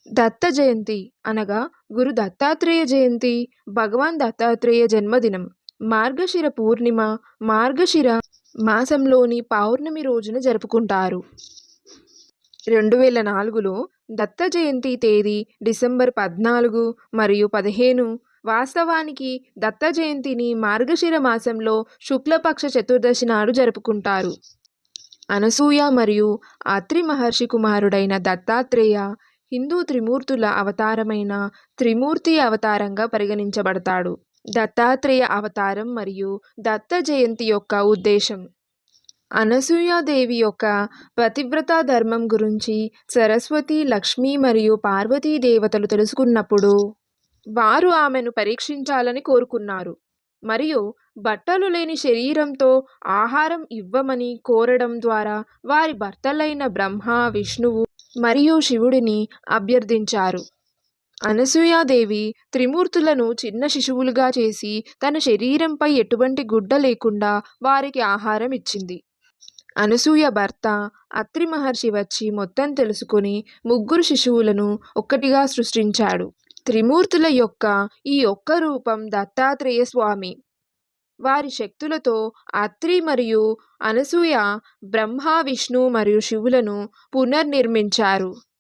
దత్త జయంతి అనగా గురు దత్తాత్రేయ జయంతి భగవాన్ దత్తాత్రేయ జన్మదినం మార్గశిర పూర్ణిమ మార్గశిర మాసంలోని పౌర్ణమి రోజున జరుపుకుంటారు. 2004లో దత్త జయంతి తేదీ డిసెంబర్ 14 మరియు 15. వాస్తవానికి దత్త జయంతిని మార్గశిర మాసంలో శుక్లపక్ష చతుర్దశి నాడు జరుపుకుంటారు. అనసూయ మరియు అత్రి మహర్షి కుమారుడైన దత్తాత్రేయ హిందూ త్రిమూర్తుల అవతారమైన త్రిమూర్తి అవతారంగా పరిగణించబడతాడు. దత్తాత్రేయ అవతారం మరియు దత్త జయంతి యొక్క ఉద్దేశం. అనసూయాదేవి యొక్క పతివ్రతా ధర్మం గురించి సరస్వతి, లక్ష్మి మరియు పార్వతీ దేవతలు తెలుసుకున్నప్పుడు వారు ఆమెను పరీక్షించాలని కోరుకున్నారు మరియు బట్టలు లేని శరీరంతో ఆహారం ఇవ్వమని కోరడం ద్వారా వారి భర్తలైన బ్రహ్మ, విష్ణువు మరియు శివుడిని అభ్యర్థించారు. అనసూయాదేవి త్రిమూర్తులను చిన్న శిశువులుగా చేసి తన శరీరంపై ఎటువంటి గుడ్డ లేకుండా వారికి ఆహారం ఇచ్చింది. అనసూయ భర్త అత్రి మహర్షి వచ్చి మొత్తం తెలుసుకుని 3 శిశువులను ఒక్కటిగా సృష్టించాడు. త్రిమూర్తుల యొక్క ఈ ఒక్క రూపం దత్తాత్రేయ స్వామి. వారి శక్తులతో అత్రి మరియు అనసూయ బ్రహ్మ, విష్ణు మరియు శివులను పునర్నిర్మించారు.